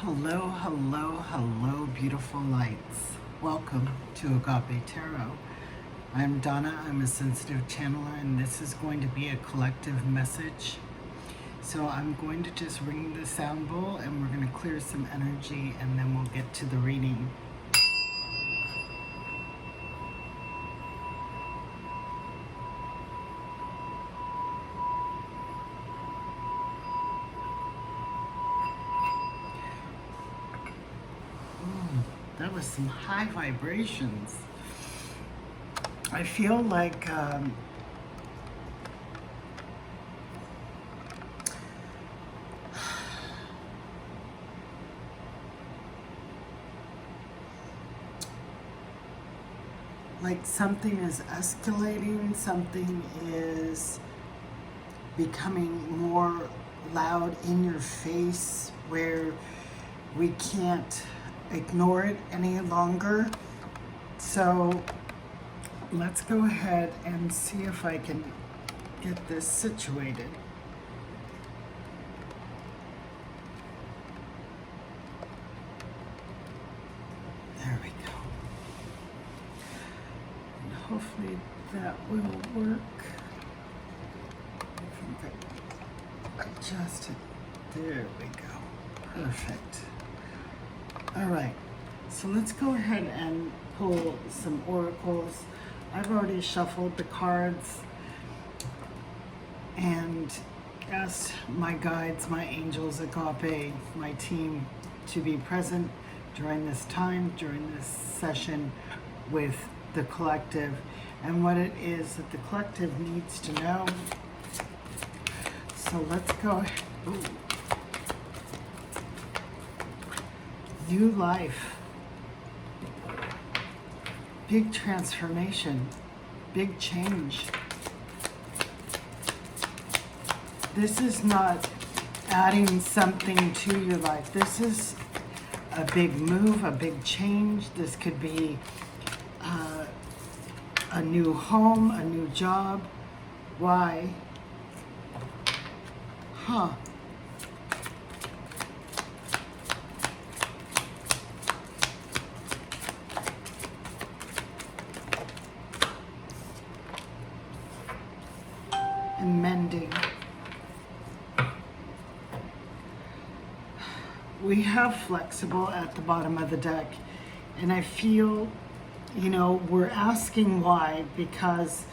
Hello, hello, hello, beautiful lights. Welcome to Agape Tarot. I'm Donna, I'm a sensitive channeler, and this is going to be a collective message. So I'm going to just ring the sound bowl and we're going to clear some energy and then we'll get to the reading. That was some high vibrations. I feel like something is escalating, something is becoming more loud in your face where we can't ignore it any longer. So let's go ahead and see if I can get this situated. There we go. And hopefully that will work. I think I adjusted. There we go. Perfect. All right, so let's go ahead and pull some oracles. I've already shuffled the cards and asked my guides, my angels, Agape, my team to be present during this time, during this session with the collective and what it is that the collective needs to know. So let's go. Ooh. New life, big transformation, big change. This is not adding something to your life. This is a big move, a big change. This could be a new home, a new job. Why? Huh. And mending. We have flexible at the bottom of the deck, and I feel, we're asking why because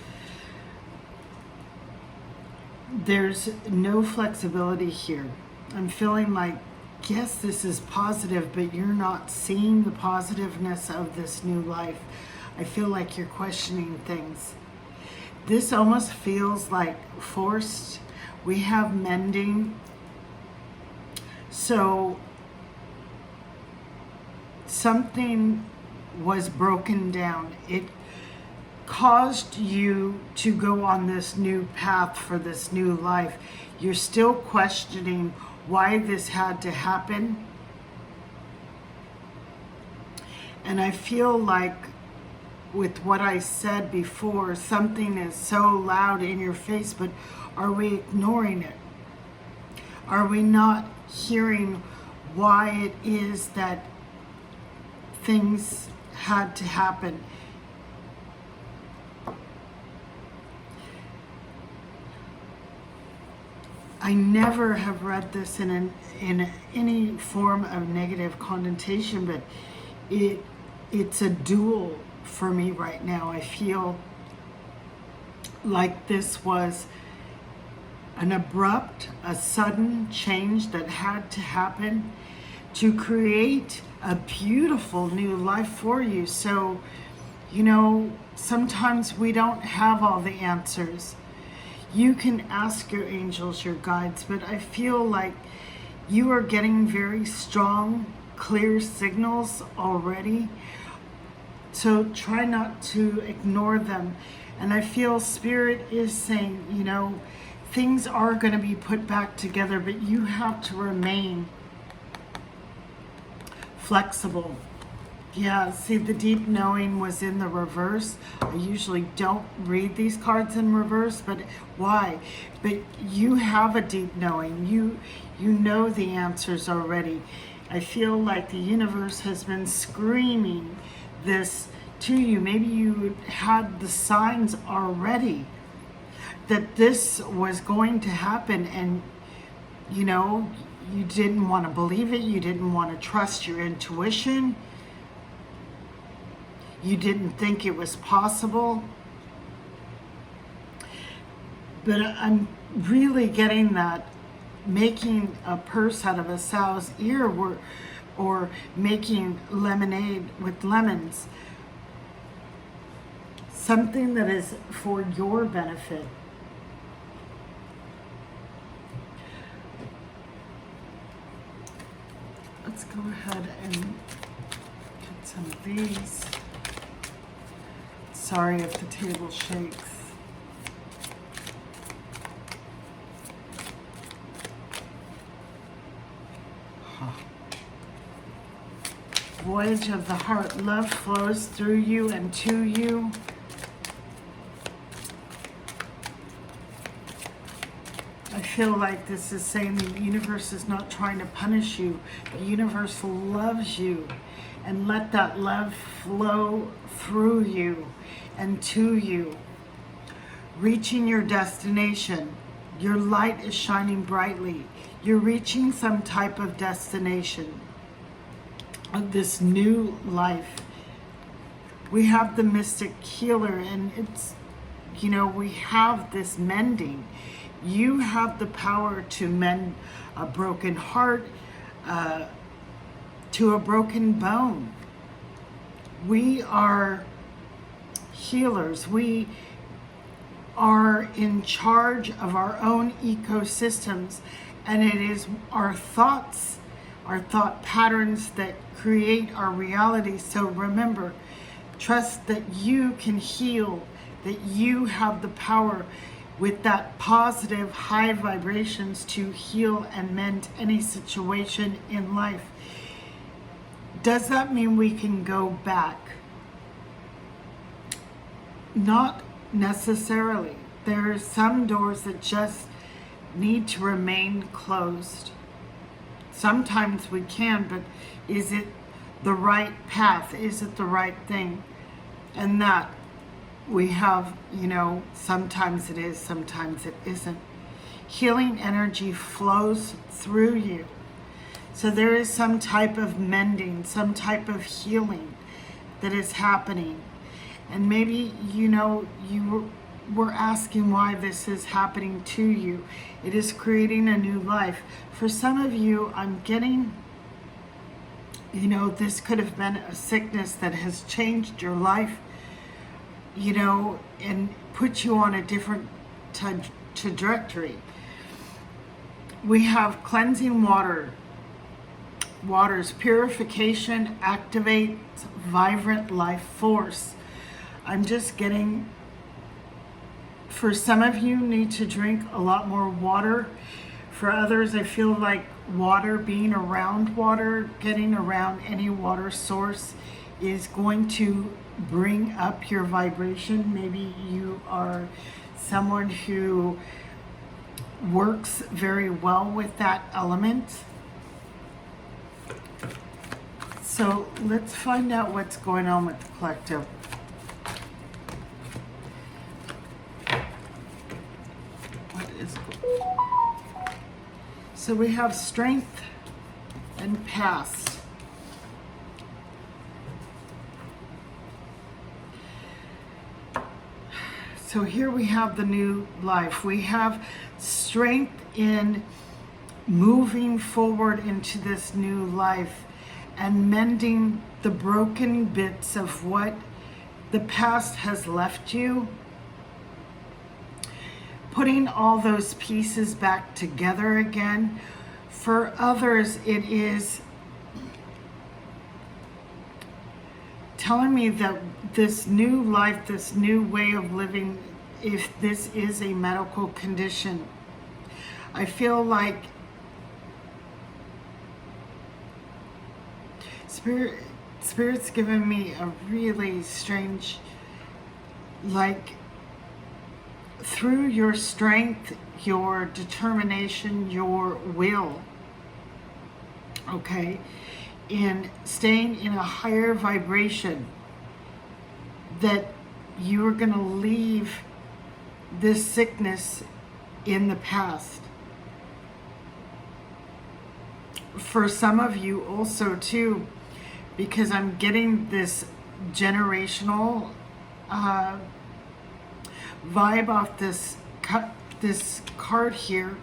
there's no flexibility here. I'm feeling like, yes, this is positive, but you're not seeing the positiveness of this new life. I feel like you're questioning things. This almost feels like forced. We have mending. So something was broken down. It caused you to go on this new path for this new life. You're still questioning why this had to happen. And I feel like with what I said before, something is so loud in your face, but are we ignoring it? Are we not hearing why it is that things had to happen? I never have read this in any form of negative connotation, but it's a dual for me right now. I feel like this was an abrupt, a sudden change that had to happen to create a beautiful new life for you. So, sometimes we don't have all the answers. You can ask your angels, your guides, but I feel like you are getting very strong, clear signals already. So try not to ignore them. And I feel Spirit is saying, things are going to be put back together, but you have to remain flexible. Yeah, see, the deep knowing was in the reverse. I usually don't read these cards in reverse, but why? But you have a deep knowing. You know the answers already. I feel like the universe has been screaming this to you. Maybe you had the signs already that this was going to happen, and you know, you didn't want to believe it. You didn't want to trust your intuition. You didn't think it was possible. But I'm really getting that making a purse out of a sow's ear or making lemonade with lemons, something that is for your benefit. Let's go ahead and get some of these. Sorry if the table shakes. Voyage of the heart, love flows through you and to you. I feel like this is saying the universe is not trying to punish you. The universe loves you, and let that love flow through you and to you. Reaching your destination. Your light is shining brightly. You're reaching some type of destination of this new life. We have the mystic healer, and it's, you know, we have this mending. You have the power to mend a broken heart, to a broken bone. We are healers. We are in charge of our own ecosystems, and it is our thoughts, our thought patterns that create our reality. So remember, trust that you can heal, that you have the power with that positive high vibrations to heal and mend any situation in life. Does that mean we can go back? Not necessarily. There are some doors that just need to remain closed. Sometimes we can, but is it the right path? Is it the right thing? And that we have, you know, sometimes it is, sometimes it isn't. Healing energy flows through you. So there is some type of mending, some type of healing that is happening. And maybe, you know, you were asking why this is happening to you. It is creating a new life. For some of you, I'm getting, you know, this could have been a sickness that has changed your life, you know, and put you on a different trajectory. We have cleansing waters, purification, activates vibrant life force. I'm just getting, for some of you, need to drink a lot more water. For others, I feel like water, being around water, getting around any water source is going to bring up your vibration. Maybe you are someone who works very well with that element. So let's find out what's going on with the collective. So we have strength and past. So here we have the new life. We have strength in moving forward into this new life and mending the broken bits of what the past has left you. Putting all those pieces back together again. For others, it is telling me that this new life, this new way of living, if this is a medical condition, I feel like Spirit's given me a really strange, like, through your strength, your determination, your will, okay, in staying in a higher vibration, that you are going to leave this sickness in the past. For some of you also too, because I'm getting this generational vibe off this card here.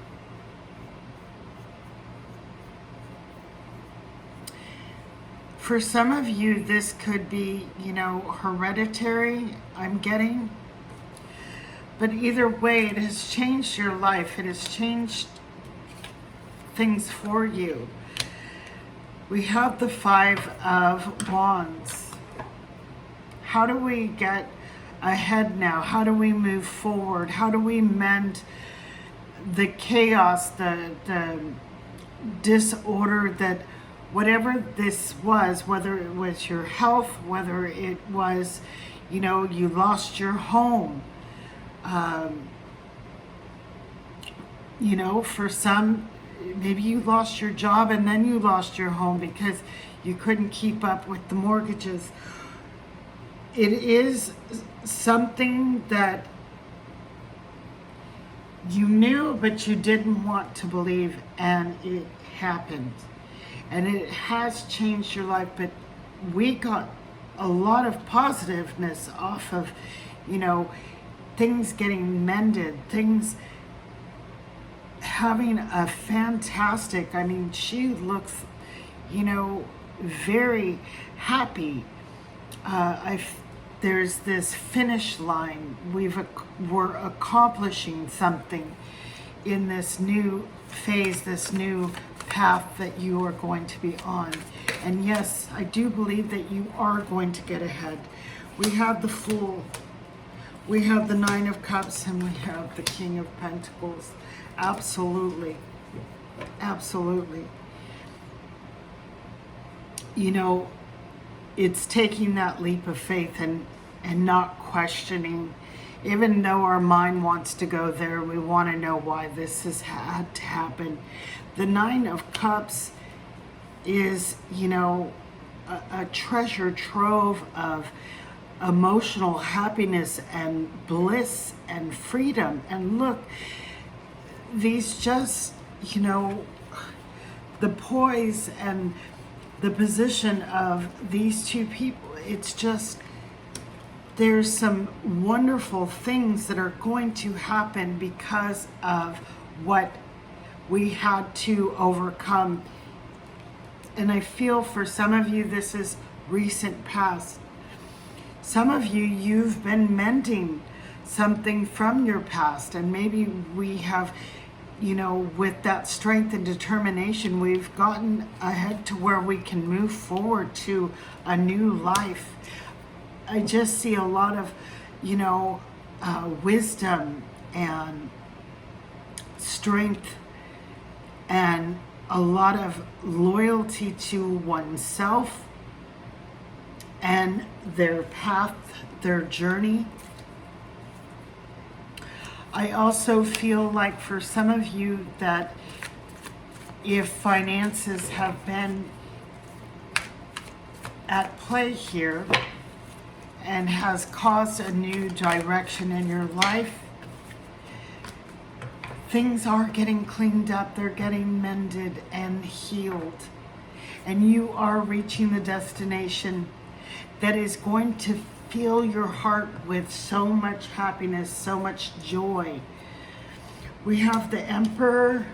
For some of you, this could be, hereditary, I'm getting. But either way, it has changed your life. It has changed things for you. We have the Five of Wands. How do we get ahead now? How do we move forward? How do we mend the chaos, the disorder that whatever this was, whether it was your health, whether it was, you lost your home. For some, maybe you lost your job and then you lost your home because you couldn't keep up with the mortgages. It is something that you knew but you didn't want to believe, and it happened. And it has changed your life, but we got a lot of positiveness off of, things getting mended, things having a fantastic, she looks, very happy. There's this finish line. We're accomplishing something in this new phase, this new path that you are going to be on. And yes, I do believe that you are going to get ahead. We have the Fool, we have the Nine of Cups, and we have the King of Pentacles. Absolutely. Absolutely. It's taking that leap of faith and not questioning. Even though our mind wants to go there, we want to know why this has had to happen. The Nine of Cups is, a treasure trove of emotional happiness and bliss and freedom. And look, these just, the poise and the position of these two people, it's just, there's some wonderful things that are going to happen because of what we had to overcome. And I feel for some of you, this is recent past. Some of you, you've been mending something from your past, and maybe we have, with that strength and determination, we've gotten ahead to where we can move forward to a new life. I just see a lot of, wisdom and strength and a lot of loyalty to oneself and their path, their journey. I also feel like for some of you that if finances have been at play here and has caused a new direction in your life, things are getting cleaned up, they're getting mended and healed. And you are reaching the destination that is going to fill your heart with so much happiness, so much joy. We have the Emperor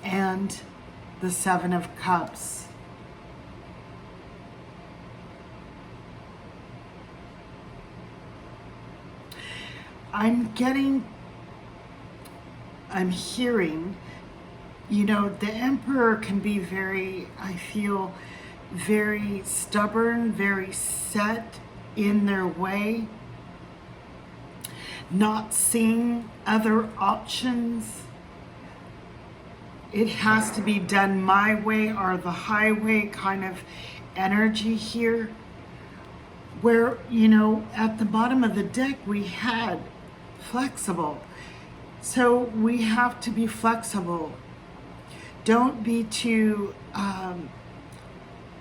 and the Seven of Cups. I'm hearing, the Emperor can be very, I feel, very stubborn, very set in their way, not seeing other options. It has to be done my way or the highway kind of energy here, where, at the bottom of the deck we had flexible. So we have to be flexible Don't be too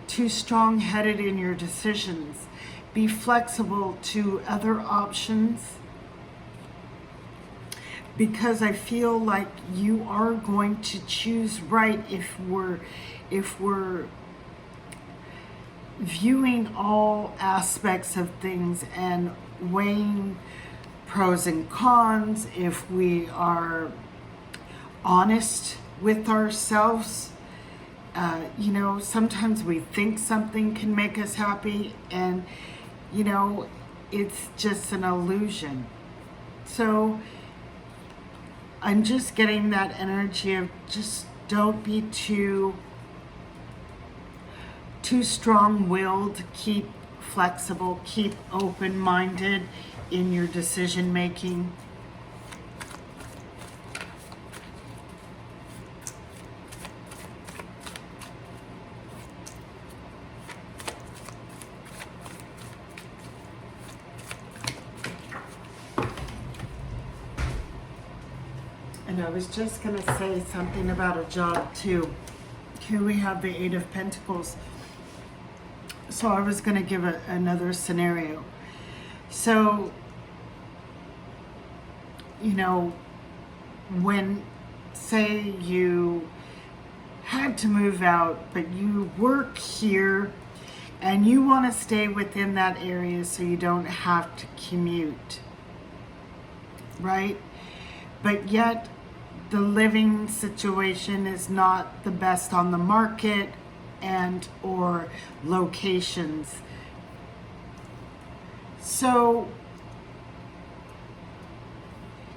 strong-headed in your decisions. Be flexible to other options, because I feel like you are going to choose right if we're viewing all aspects of things and weighing pros and cons, if we are honest with ourselves. You know, sometimes we think something can make us happy, and you know, it's just an illusion. So I'm just getting that energy of just don't be too strong-willed. Keep flexible, keep open-minded in your decision making. And I was just going to say something about a job too. Here we have the Eight of Pentacles. So I was going to give another scenario. So, you know, when, say you had to move out, but you work here and you want to stay within that area so you don't have to commute, right? But yet the living situation is not the best on the market and or locations. So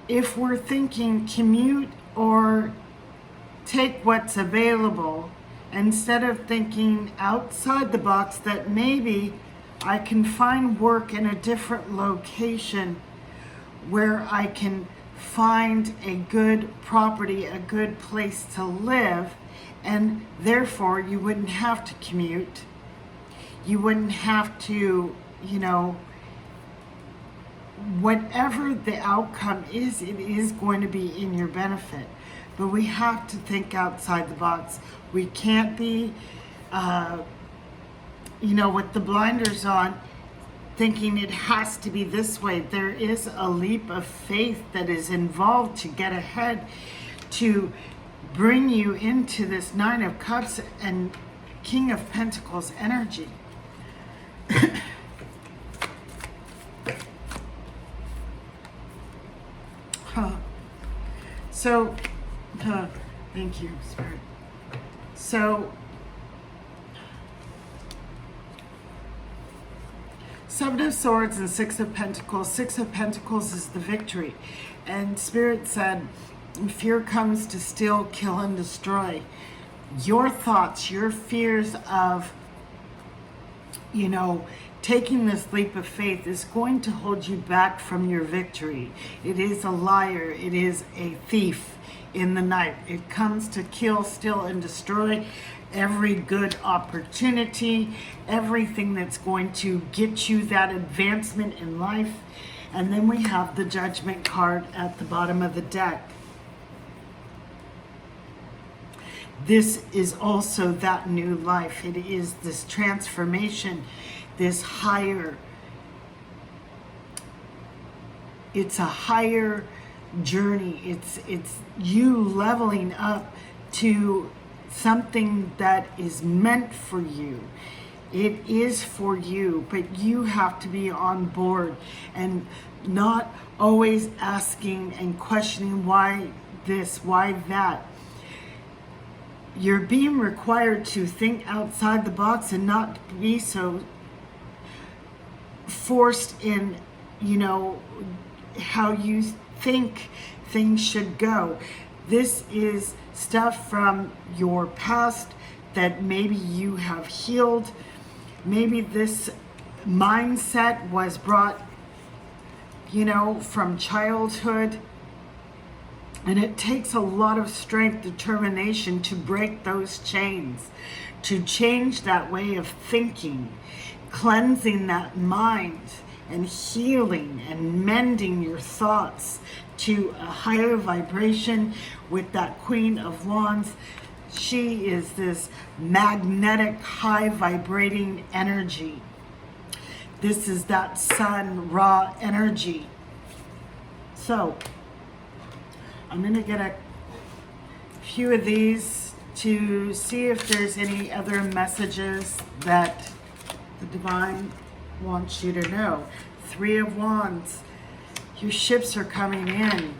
if we're thinking commute or take what's available, instead of thinking outside the box that maybe I can find work in a different location where I can find a good property, a good place to live, and therefore you wouldn't have to commute. You wouldn't have to, you know, whatever the outcome is, it is going to be in your benefit. But we have to think outside the box. We can't be, you know, with the blinders on, thinking it has to be this way. There is a leap of faith that is involved to get ahead, to bring you into this Nine of Cups and King of Pentacles energy. So, thank you, Spirit. So, Seven of Swords and Six of Pentacles. Six of Pentacles is the victory. And Spirit said, fear comes to steal, kill, and destroy. Your thoughts, your fears of, you know, taking this leap of faith is going to hold you back from your victory. It is a liar. It is a thief in the night. It comes to kill, steal, and destroy every good opportunity, everything that's going to get you that advancement in life. And then we have the Judgment card at the bottom of the deck. This is also that new life. It is this transformation, this higher, it's a higher journey. It's you leveling up to something that is meant for you. It is for you, but you have to be on board and not always asking and questioning why this, why that. You're being required to think outside the box and not be so forced in, you know, how you think things should go. This is stuff from your past that maybe you have healed. Maybe this mindset was brought, you know, from childhood. And it takes a lot of strength, determination to break those chains, to change that way of thinking, cleansing that mind and healing and mending your thoughts to a higher vibration with that Queen of Wands. She is this magnetic, high vibrating energy. This is that sun raw energy. So I'm going to get a few of these to see if there's any other messages that the divine wants you to know. Three of Wands. Your ships are coming in.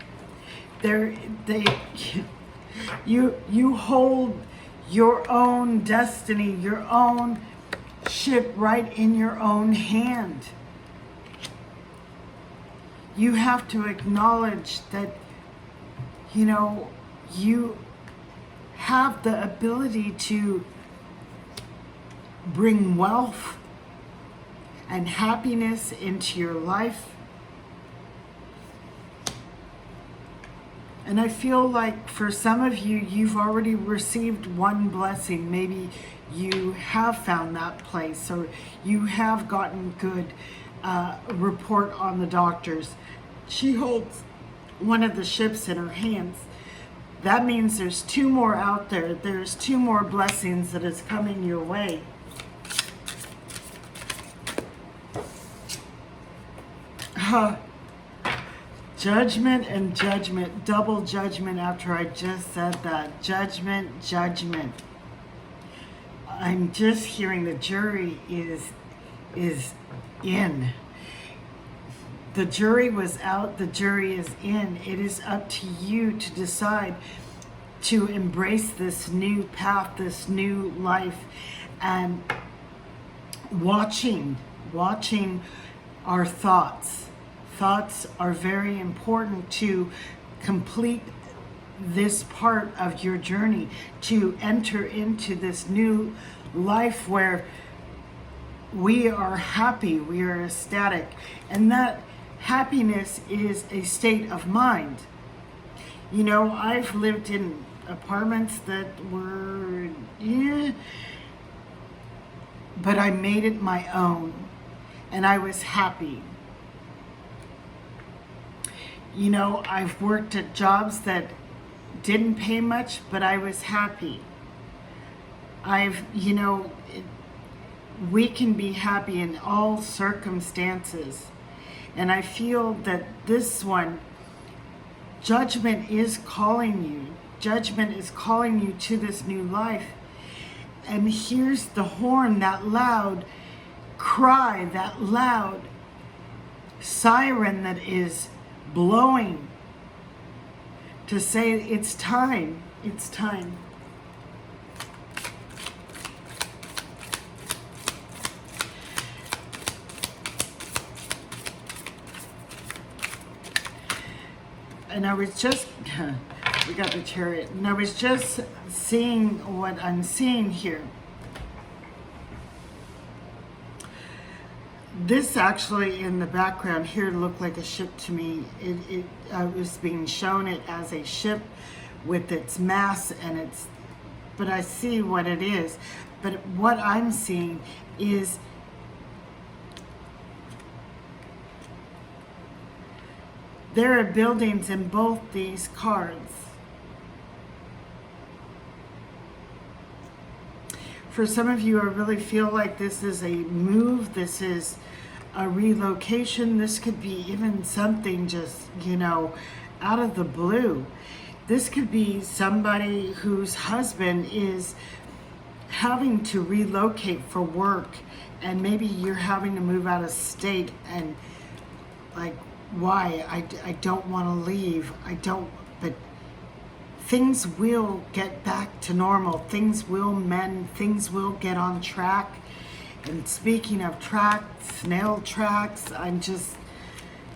You hold your own destiny, your own ship right in your own hand. You have to acknowledge that, you have the ability to bring wealth and happiness into your life. And I feel like for some of you, you've already received one blessing. Maybe you have found that place, or you have gotten good report on the doctors. She holds one of the ships in her hands. That means there's two more out there. There's two more blessings that is coming your way. Judgment and judgment, double judgment after I just said that. Judgment, judgment. I'm just hearing the jury is in. The jury was out, the jury is in. It is up to you to decide to embrace this new path, this new life, and watching our thoughts. Thoughts are very important to complete this part of your journey, to enter into this new life where we are happy, we are ecstatic, and that happiness is a state of mind. I've lived in apartments that were, but I made it my own, and I was happy. I've worked at jobs that didn't pay much, but I was happy. We can be happy in all circumstances. And I feel that this one, judgment is calling you. Judgment is calling you to this new life. And here's the horn, that loud cry, that loud siren that is blowing to say it's time, it's time. And I was just, we got the Chariot, and I was just seeing what I'm seeing here. This actually in the background here looked like a ship to me. I was being shown it as a ship with its mast and but I see what it is. But what I'm seeing is there are buildings in both these cards. For some of you, I really feel like this is a move, this is a relocation, this could be even something just, out of the blue. This could be somebody whose husband is having to relocate for work, and maybe you're having to move out of state, and like, why? I don't want to leave. But things will get back to normal. Things will mend. Things will get on track. And speaking of tracks, snail tracks, I'm just,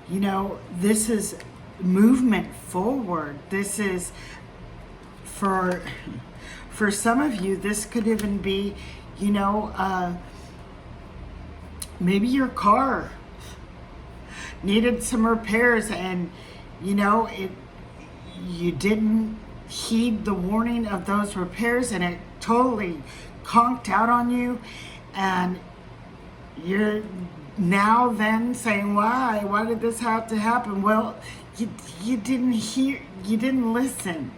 this is movement forward. This is, for some of you, this could even be, maybe your car needed some repairs, and you didn't heed the warning of those repairs, and it totally conked out on you, and you're now then saying, why did this have to happen? Well, you didn't hear, you didn't listen.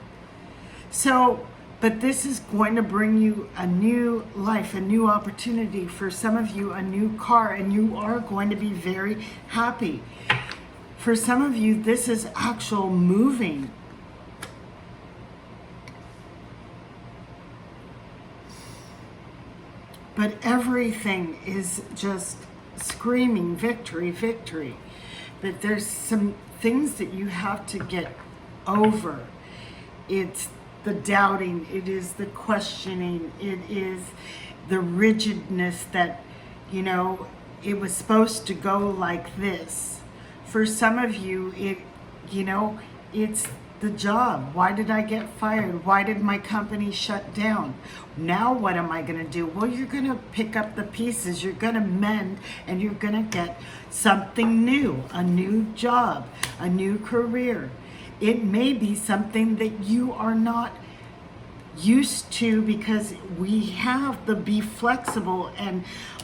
So But this is going to bring you a new life, a new opportunity. For some of you, a new car, and you are going to be very happy. For some of you, this is actual moving. But everything is just screaming victory, victory. But there's some things that you have to get over. It's the doubting, it is the questioning, it is the rigidness that, you know, it was supposed to go like this. For some of you, it's the job. Why did I get fired? Why did my company shut down? Now what am I going to do? Well, you're going to pick up the pieces, you're going to mend, and you're going to get something new, a new job, a new career. It may be something that you are not used to, because we have the be flexible and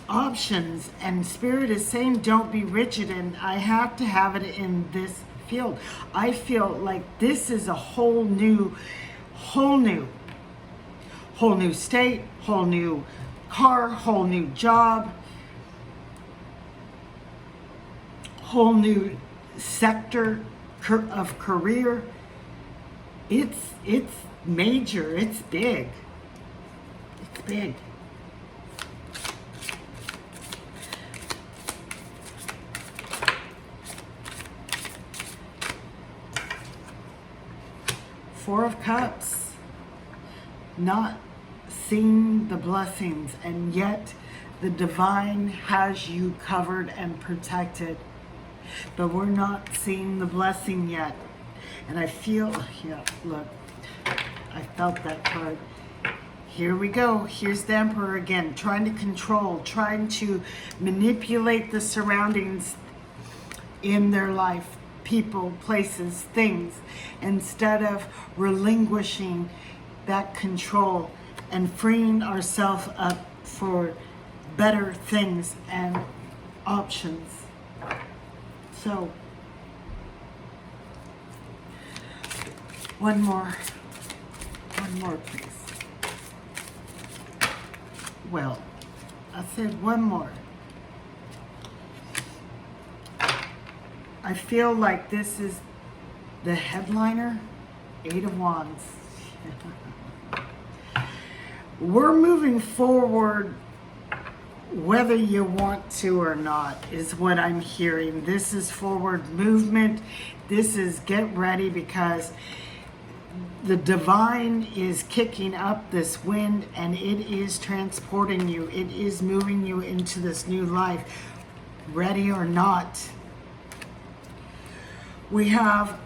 options, and Spirit is saying don't be rigid, and I have to have it in this field. I feel like this is a whole new state, whole new car, whole new job, whole new sector of career. It's major, it's big. It's big. Four of Cups, not seeing the blessings, and yet the divine has you covered and protected. But we're not seeing the blessing yet. And I feel, yeah, look, I felt that card. Here we go. Here's the Emperor again, trying to control, trying to manipulate the surroundings in their life, people, places, things, instead of relinquishing that control and freeing ourselves up for better things and options. So, one more, please. Well, I said one more. I feel like this is the headliner, Eight of Wands. We're moving forward whether you want to or not, is what I'm hearing. This is forward movement. This is get ready, because the divine is kicking up this wind, and it is transporting you. It is moving you into this new life, ready or not. We have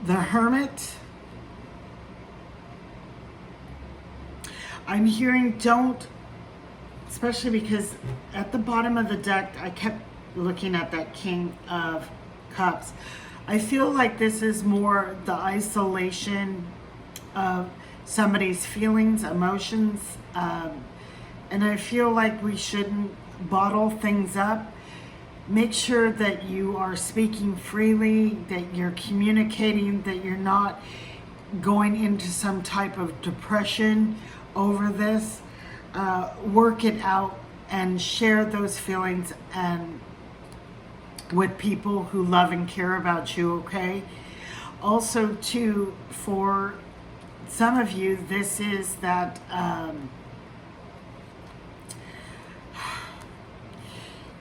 the Hermit. I'm hearing don't, especially because at the bottom of the deck, I kept looking at that King of Cups. I feel like this is more the isolation of somebody's feelings, emotions, and I feel like we shouldn't bottle things up. Make sure that you are speaking freely, that you're communicating, that you're not going into some type of depression over this. Work it out and share those feelings and with people who love and care about you, okay? Also, too, for some of you, this is that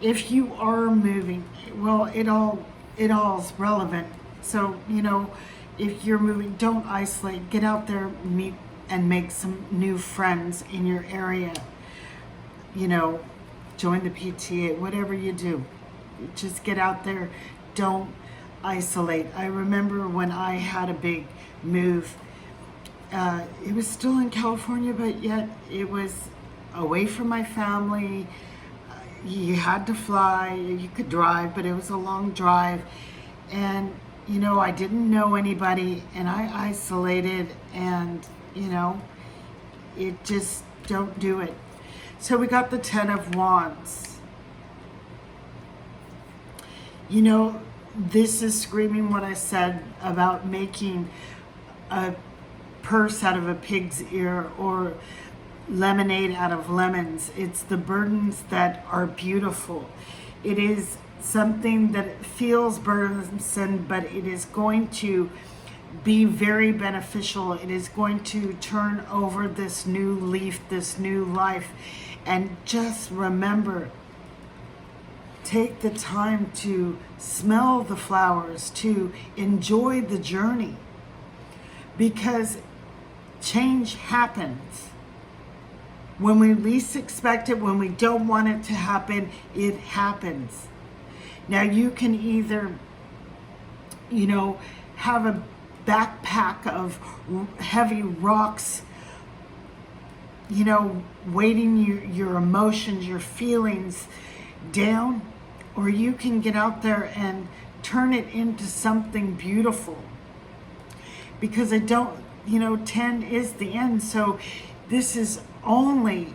if you are moving, well, it all is relevant. So, you know, if you're moving, don't isolate. Get out there, meet and make some new friends in your area. You know, join the PTA, whatever you do. Just get out there. Don't isolate. I remember when I had a big move. It was still in California, but yet it was away from my family. You had to fly. You could drive, but it was a long drive. And, you know, I didn't know anybody, and I isolated, and, you know, it just, don't do it. So we got the Ten of Wands. You know, this is screaming what I said about making a purse out of a pig's ear or lemonade out of lemons. It's the burdens that are beautiful. It is something that feels burdensome, but it is going to be very beneficial. It is going to turn over this new leaf, this new life. And just remember, take the time to smell the flowers, to enjoy the journey, because change happens. When we least expect it, when we don't want it to happen, it happens. Now you can either, have a backpack of heavy rocks, weighting your emotions, your feelings down, or you can get out there and turn it into something beautiful. Because 10 is the end. So this is only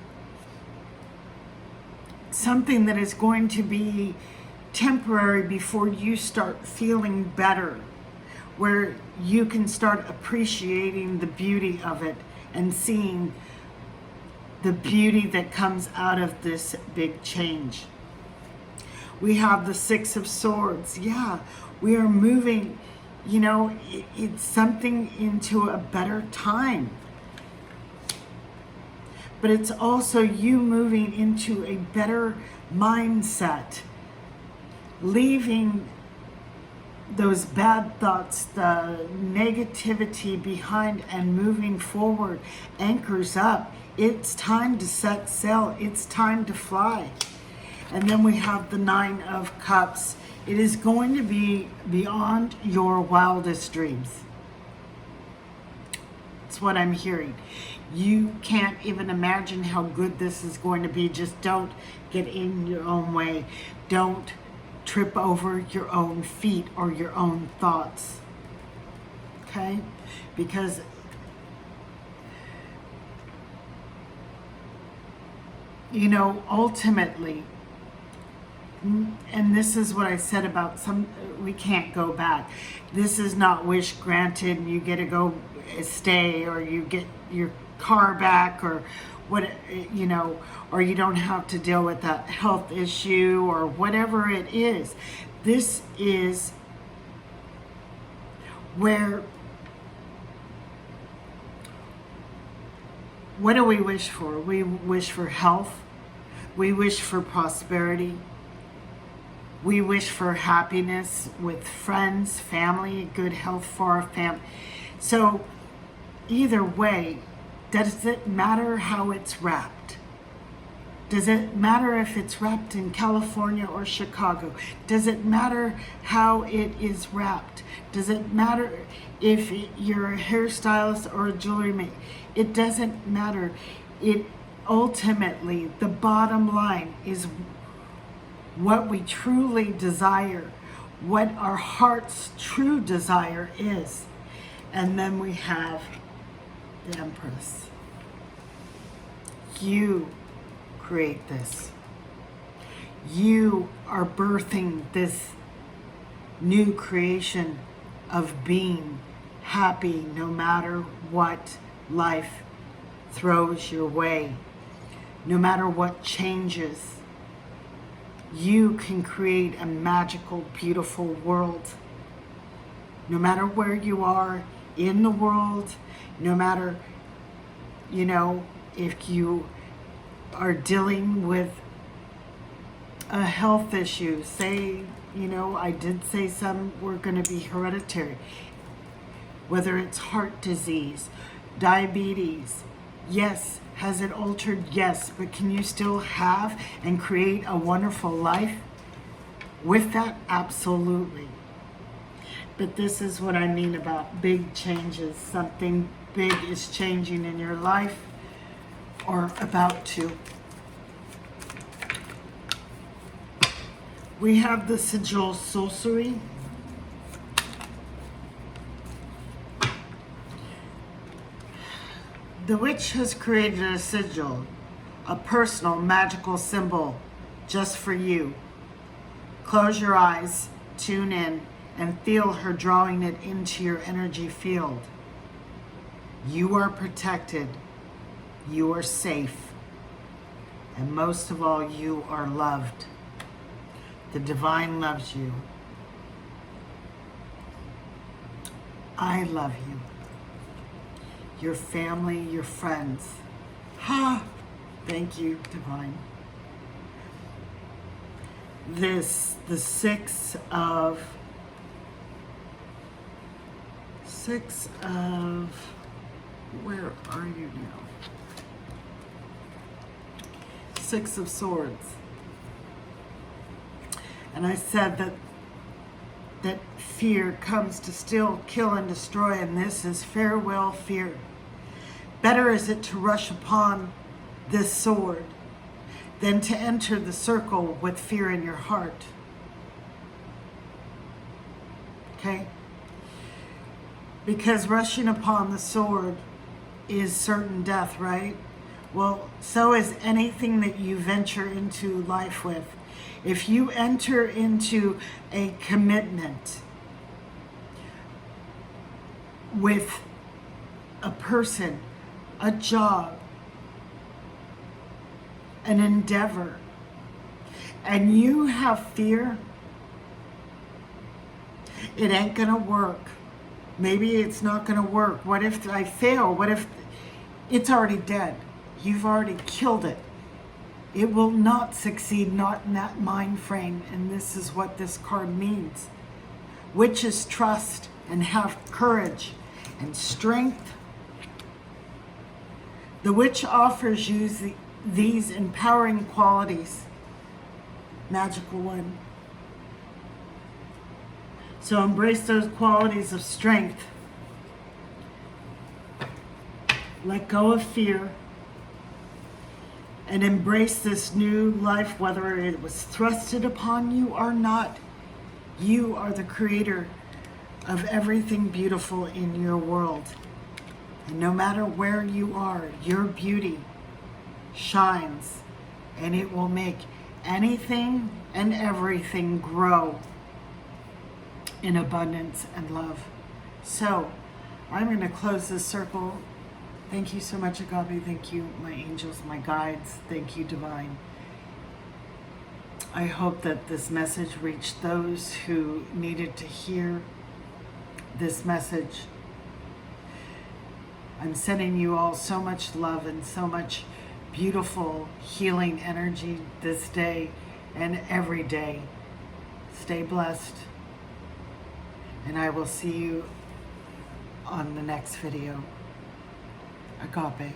something that is going to be temporary before you start feeling better, where you can start appreciating the beauty of it and seeing the beauty that comes out of this big change. We have the Six of Swords. Yeah, we are moving, it's something into a better time. But it's also you moving into a better mindset, leaving those bad thoughts, the negativity behind, and moving forward. Anchors up. It's time to set sail. It's time to fly. And then we have the Nine of Cups. It is going to be beyond your wildest dreams. That's what I'm hearing. You can't even imagine how good this is going to be. Just don't get in your own way. Don't trip over your own feet or your own thoughts. Okay? Because ultimately, and this is what I said about we can't go back. This is not wish granted. You get to go stay, or you get your car back, or what, or you don't have to deal with that health issue or whatever it is. This is where, what do we wish for? We wish for health. We wish for prosperity. We wish for happiness with friends, family, good health for our family. So either way, does it matter how it's wrapped? Does it matter if it's wrapped in California or Chicago? Does it matter how it is wrapped? Does it matter if you're a hairstylist or a jewelry maker? It doesn't matter. It ultimately, the bottom line is what we truly desire, what our heart's true desire is. And then we have the Empress. You create this. You are birthing this new creation of being happy no matter what life throws your way, no matter what changes. You can create a magical, beautiful world. No matter where you are in the world, no matter, if you are dealing with a health issue, say, I did say some were going to be hereditary, whether it's heart disease, diabetes. Yes. Has it altered? Yes. But can you still have and create a wonderful life with that? Absolutely. But this is what I mean about big changes. Something big is changing in your life, or about to. We have the Sigil Sorcery. The witch has created a sigil, a personal magical symbol just for you. Close your eyes, tune in, and feel her drawing it into your energy field. You are protected. You are safe. And most of all, you are loved. The divine loves you. I love you. Your family, your friends. Ha! Thank you, divine. The six of, where are you now? Six of Swords. And I said that fear comes to steal, kill, and destroy, and this is farewell fear. Better is it to rush upon this sword than to enter the circle with fear in your heart. Okay? Because rushing upon the sword is certain death, right? Well, so is anything that you venture into life with. If you enter into a commitment with a person, a job, an endeavor, and you have fear, it ain't gonna work. Maybe it's not gonna work. What if I fail? What if it's already dead? You've already killed it. It will not succeed, not in that mind frame. And this is what this card means. Witches trust and have courage and strength. The witch offers you these empowering qualities. Magical one. So embrace those qualities of strength. Let go of fear. And embrace this new life, whether it was thrusted upon you or not. You are the creator of everything beautiful in your world. And no matter where you are, your beauty shines, and it will make anything and everything grow in abundance and love. So I'm going to close this circle. Thank you so much, Agape. Thank you, my angels, my guides. Thank you, divine. I hope that this message reached those who needed to hear this message. I'm sending you all so much love and so much beautiful healing energy this day and every day. Stay blessed. And I will see you on the next video. Agape.